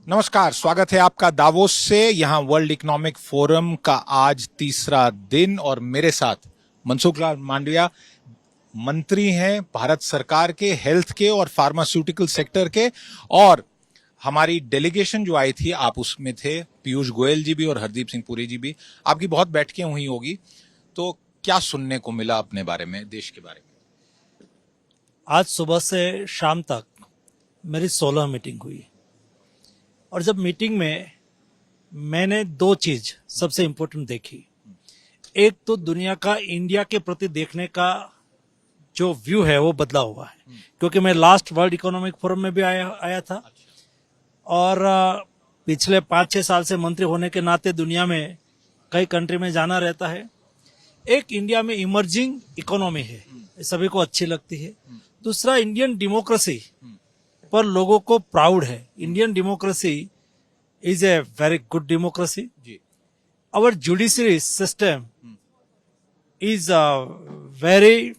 नमस्कार, स्वागत है आपका दावोस से। यहाँ वर्ल्ड इकोनॉमिक फोरम का आज तीसरा दिन और मेरे साथ मनसुख लाल मांडविया मंत्री हैं भारत सरकार के हेल्थ के और फार्मास्यूटिकल सेक्टर के, और हमारी डेलीगेशन जो आई थी आप उसमें थे, पीयूष गोयल जी भी और हरदीप सिंह पुरी जी भी। आपकी बहुत बैठकें हुई होगी, तो क्या सुनने को मिला अपने बारे में, देश के बारे में? आज सुबह से शाम तक मेरी 16 मीटिंग हुई और जब मीटिंग में मैंने दो चीज सबसे इम्पोर्टेंट देखी। एक तो दुनिया का इंडिया के प्रति देखने का जो व्यू है वो बदला हुआ है, क्योंकि मैं लास्ट वर्ल्ड इकोनॉमिक फोरम में भी आया था और पिछले 5-6 साल से मंत्री होने के नाते दुनिया में कई कंट्री में जाना रहता है। एक इंडिया में इमर्जिंग इकोनॉमी है, सभी को अच्छी लगती है। दूसरा, इंडियन डेमोक्रेसी पर लोगों को प्राउड है। Indian democracy is a very good democracy. Our judiciary system is a very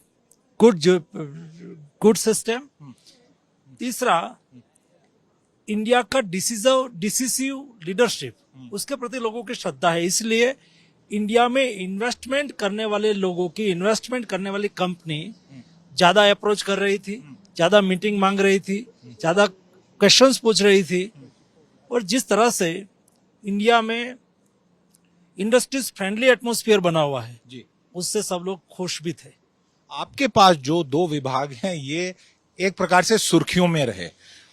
good system. तीसरा, इंडिया का डिसिसिव लीडरशिप, उसके प्रति लोगों की श्रद्धा है। इसलिए इंडिया में इन्वेस्टमेंट करने वाले लोगों की, इन्वेस्टमेंट करने वाली कंपनी ज्यादा अप्रोच कर रही थी, ज्यादा मीटिंग मांग रही थी, ज्यादा क्वेश्चंस पूछ रही थी। और जिस तरह से इंडिया में इंडस्ट्रीज फ्रेंडली एटमॉस्फेयर बना हुआ है जी, उससे सब लोग खुश भी थे। आपके पास जो दो विभाग हैं ये एक प्रकार से सुर्खियों में रहे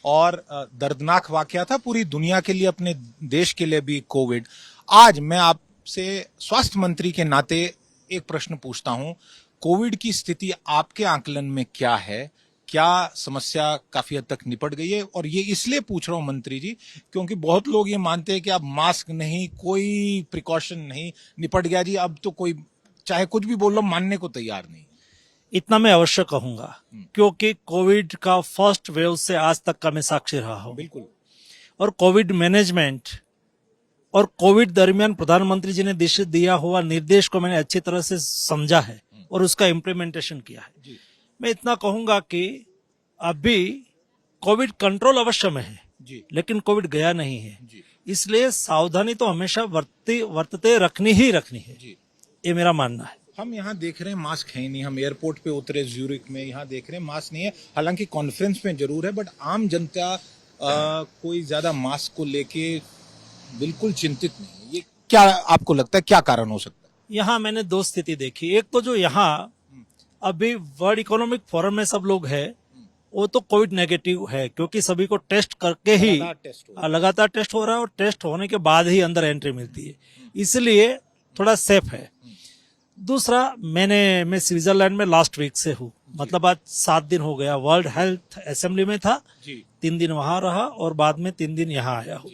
और दर्दनाक वाकया था पूरी दुनिया के लिए, अपने देश के लिए भी कोविड। आज मैं आपसे स्वास्थ्य मंत्री के नाते एक प्रश्न पूछता हूं, कोविड की स्थिति आपके आकलन में क्या है? क्या समस्या काफी हद तक निपट गई है? और ये इसलिए पूछ रहा हूं मंत्री जी, क्योंकि बहुत लोग ये मानते हैं कि अब मास्क नहीं, कोई प्रिकॉशन नहीं, निपट गया जी, अब तो कोई चाहे कुछ भी बोल लो मानने को तैयार नहीं। इतना मैं अवश्य कहूंगा, क्योंकि कोविड का फर्स्ट वेव से आज तक का मैं साक्षी रहा हूं। बिल्कुल। और कोविड मैनेजमेंट और कोविड दरमियान प्रधानमंत्री जी ने दिया हुआ निर्देश को मैंने अच्छी तरह से समझा है और उसका इम्प्लीमेंटेशन किया है। मैं इतना कहूंगा कि अभी कोविड कंट्रोल अवश्य में है जी, लेकिन कोविड गया नहीं है जी। इसलिए सावधानी तो हमेशा वर्तते रखनी ही रखनी है जी। ये मेरा मानना है। हम यहाँ देख रहे हैं मास्क है ही नहीं, हम एयरपोर्ट पे उतरे ज्यूरिक में, यहाँ देख रहे हैं मास्क नहीं है। हालांकि कॉन्फ्रेंस में जरूर है, बट आम जनता कोई ज्यादा मास्क को लेके बिल्कुल चिंतित नहीं है। ये क्या आपको लगता है, क्या कारण हो सकता है? यहाँ मैंने दो स्थिति देखी। एक तो जो यहाँ अभी वर्ल्ड इकोनॉमिक फोरम में सब लोग हैं, वो तो कोविड नेगेटिव है, क्योंकि सभी को टेस्ट करके ही लगातार टेस्ट हो रहा है और टेस्ट होने के बाद ही अंदर एंट्री मिलती है, इसलिए थोड़ा सेफ है। दूसरा, मैं स्विट्जरलैंड में लास्ट वीक से हूँ, मतलब आज 7 दिन हो गया। वर्ल्ड हेल्थ असेंबली में था, 3 दिन वहां रहा और बाद में 3 दिन यहाँ आया हूँ।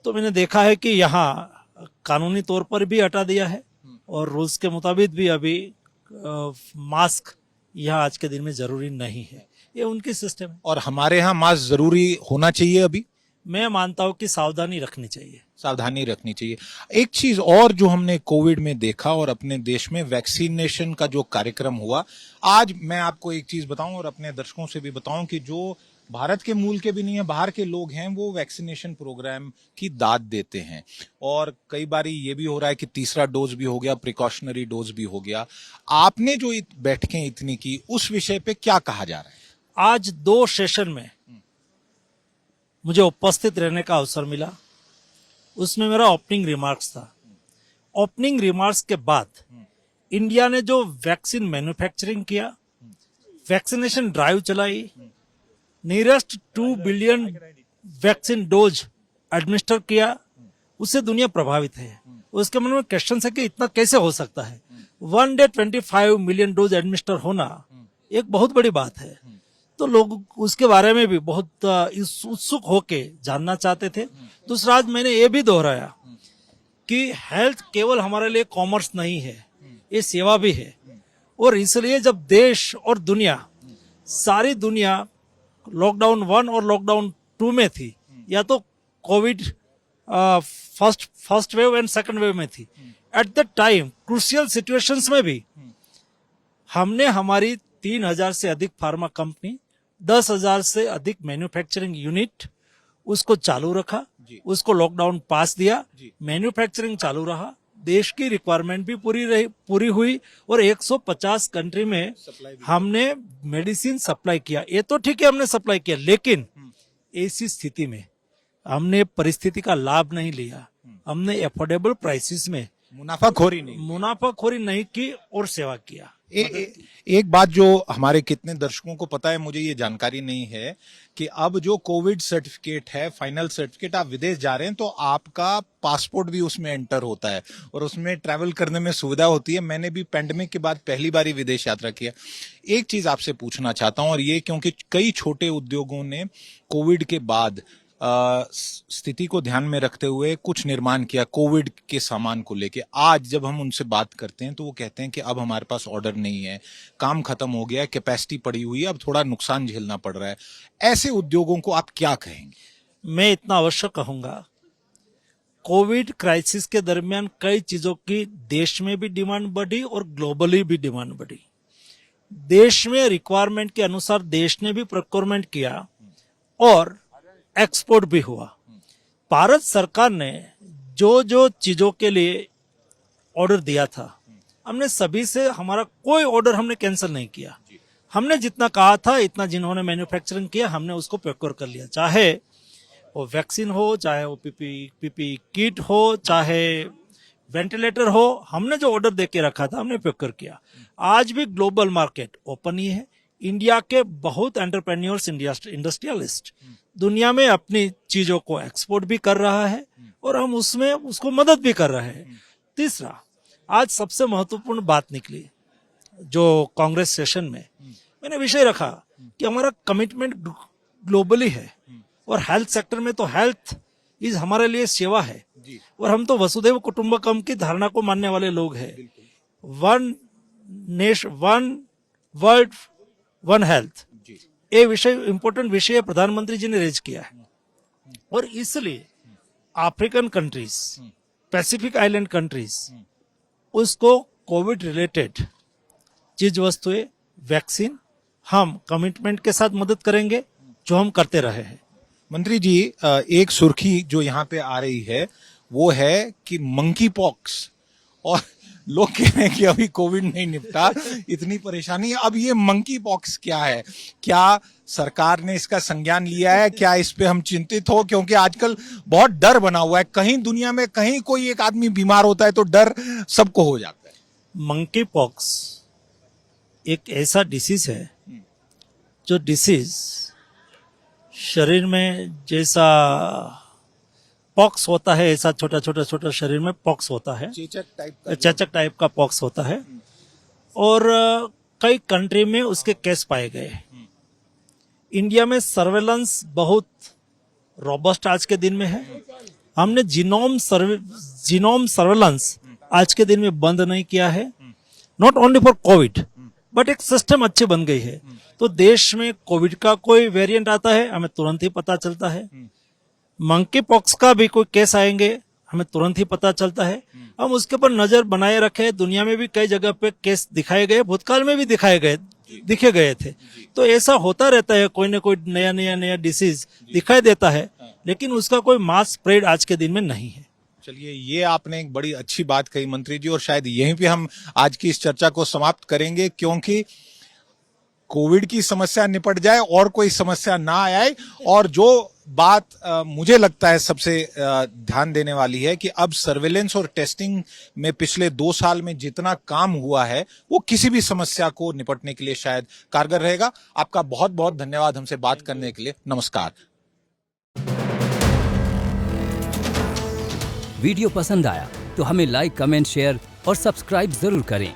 तो मैंने देखा है कि यहाँ कानूनी तौर पर भी हटा दिया है और रूल्स के मुताबिक भी अभी मास्क यहाँ आज के दिन में जरूरी नहीं है। ये उनकी सिस्टम है। और हमारे यहाँ मास्क जरूरी होना चाहिए अभी? मैं मानता हूं कि सावधानी रखनी चाहिए। सावधानी रखनी चाहिए। एक चीज और जो हमने कोविड में देखा और अपने देश में वैक्सीनेशन का जो कार्यक्रम हुआ, आज मैं आपको एक चीज बताऊं और अपने दर्शकों से भी बताऊं कि जो भारत के मूल के भी नहीं है, बाहर के लोग हैं, वो वैक्सीनेशन प्रोग्राम की दाद देते हैं। और कई बार ये भी हो रहा है कि तीसरा डोज भी हो गया, प्रिकॉशनरी डोज भी हो गया। आपने जो बैठकें इतनी की, उस विषय पे क्या कहा जा रहा है? आज 2 सेशन में मुझे उपस्थित रहने का अवसर मिला। उसमें मेरा ओपनिंग रिमार्क्स था। ओपनिंग रिमार्क्स के बाद इंडिया ने जो वैक्सीन मैन्युफैक्चरिंग किया, वैक्सीनेशन ड्राइव चलाई, nearest 2 billion vaccine dose administer किया, उससे दुनिया प्रभावित है। उसके मन में क्वेश्चन है कि इतना कैसे हो सकता है। 1 डे 25 मिलियन डोज एडमिनिस्टर होना एक बहुत बड़ी बात है। तो लोग उसके बारे में भी बहुत उत्सुक होके जानना चाहते थे। दूसरा, आज मैंने ये भी दोहराया कि हेल्थ केवल हमारे लिए कॉमर्स नहीं है, ये सेवा भी है। और इसलिए जब देश और दुनिया, सारी दुनिया लॉकडाउन 1 और लॉकडाउन 2 में थी, या तो Covid first wave and second wave में थी, at the time crucial situations में भी हमने हमारी 3000 से अधिक फार्मा कंपनी, 10,000 से अधिक मैन्युफैक्चरिंग यूनिट उसको चालू रखा, जी। उसको लॉकडाउन पास दिया, जी। मैन्युफैक्चरिंग चालू रहा, देश की रिक्वायरमेंट भी पूरी हुई और 150 कंट्री में हमने मेडिसिन सप्लाई किया। ये तो ठीक है हमने सप्लाई किया, लेकिन ऐसी स्थिति में हमने परिस्थिति का लाभ नहीं लिया। हमने अफोर्डेबल प्राइसेस में मुनाफाखोरी नहीं की और सेवा किया। एक बात जो हमारे कितने दर्शकों को पता है, मुझे ये जानकारी नहीं है कि अब जो कोविड सर्टिफिकेट है, फाइनल सर्टिफिकेट, आप विदेश जा रहे हैं तो आपका पासपोर्ट भी उसमें एंटर होता है और उसमें ट्रैवल करने में सुविधा होती है। मैंने भी पैंडेमिक के बाद पहली बार ही विदेश यात्रा किया। एक चीज आपसे पूछना चाहता हूं, और ये क्योंकि कई छोटे उद्योगों ने कोविड के बाद स्थिति को ध्यान में रखते हुए कुछ निर्माण किया कोविड के सामान को लेके। आज जब हम उनसे बात करते हैं तो वो कहते हैं कि अब हमारे पास ऑर्डर नहीं है, काम खत्म हो गया है, कैपेसिटी पड़ी हुई है, अब थोड़ा नुकसान झेलना पड़ रहा है। ऐसे उद्योगों को आप क्या कहेंगे? मैं इतना अवश्य कहूंगा, कोविड क्राइसिस के दरमियान कई चीजों की देश में भी डिमांड बढ़ी और ग्लोबली भी डिमांड बढ़ी। देश में रिक्वायरमेंट के अनुसार देश ने भी प्रोक्योरमेंट किया और एक्सपोर्ट भी हुआ। भारत सरकार ने जो जो चीजों के लिए ऑर्डर दिया था, हमने सभी से, हमारा कोई ऑर्डर हमने कैंसिल नहीं किया। हमने जितना कहा था, इतना जिन्होंने मैन्युफैक्चरिंग किया, हमने उसको प्रोक्योर कर लिया। चाहे वो वैक्सीन हो, चाहे वो पीपी किट हो, चाहे वेंटिलेटर हो, हमने जो ऑर्डर देके रखा था हमने प्रोक्योर किया। आज भी ग्लोबल मार्केट ओपन ही है। इंडिया के बहुत एंटरप्रेन्योर्स, इंडस्ट्रियलिस्ट दुनिया में अपनी चीजों को एक्सपोर्ट भी कर रहा है और हम उसमें उसको मदद भी कर रहे हैं। तीसरा, आज सबसे महत्वपूर्ण बात निकली जो कांग्रेस सेशन में मैंने विषय रखा कि हमारा कमिटमेंट ग्लोबली है और हेल्थ सेक्टर में तो हेल्थ इज हमारे लिए सेवा है और हम तो वसुधैव कुटुंबकम की धारणा को मानने वाले लोग हैं। One nation, one world, one health, ये विषय इंपॉर्टेंट विषय प्रधानमंत्री जी ने रेज किया है और इसलिए African countries, Pacific island countries, उसको कोविड रिलेटेड चीज वस्तुएं, वैक्सीन, हम कमिटमेंट के साथ मदद करेंगे जो हम करते रहे हैं। मंत्री जी, एक सुर्खी जो यहाँ पे आ रही है वो है कि मंकी पॉक्स, और लोग कह रहे हैं कि अभी कोविड नहीं निपटा, इतनी परेशानी है। अब ये मंकी पॉक्स क्या है? क्या सरकार ने इसका संज्ञान लिया है? क्या इस पे हम चिंतित हो? क्योंकि आजकल बहुत डर बना हुआ है, कहीं दुनिया में कहीं कोई एक आदमी बीमार होता है तो डर सबको हो जाता है। मंकी पॉक्स एक ऐसा डिसीज है जो डिसीज शरीर में जैसा पॉक्स होता है, ऐसा छोटा छोटा शरीर में पॉक्स होता है, चेचक टाइप का पॉक्स होता है और कई कंट्री में उसके केस पाए गए। इंडिया में सर्वेलेंस बहुत रोबस्ट आज के दिन में है। हमने जीनोम सर्वेलेंस आज के दिन में बंद नहीं किया है, not only for Covid but एक सिस्टम अच्छी बन गई है। तो देश में कोविड का कोई वेरिएंट आता है हमें तुरंत ही पता चलता है, मंकी पॉक्स का भी कोई केस आएंगे हमें तुरंत ही पता चलता है, हम उसके ऊपर नजर बनाए रखे। दुनिया में भी कई जगह पे केस दिखाए गए, भूतकाल में भी दिखे गए थे। तो ऐसा होता रहता है, कोई ना कोई नया डिसीज दिखाई देता है, लेकिन उसका कोई मास स्प्रेड आज के दिन में नहीं है। चलिए, ये आपने एक बड़ी अच्छी बात कही मंत्री जी, और शायद यहीं पे हम आज की इस चर्चा को समाप्त करेंगे, क्योंकि कोविड की समस्या निपट जाए और कोई समस्या ना आए। और जो बात मुझे लगता है सबसे ध्यान देने वाली है कि अब सर्वेलेंस और टेस्टिंग में पिछले 2 साल में जितना काम हुआ है वो किसी भी समस्या को निपटने के लिए शायद कारगर रहेगा। आपका बहुत बहुत धन्यवाद हमसे बात करने के लिए। नमस्कार। वीडियो पसंद आया तो हमें लाइक, कमेंट, शेयर और सब्सक्राइब जरूर करें।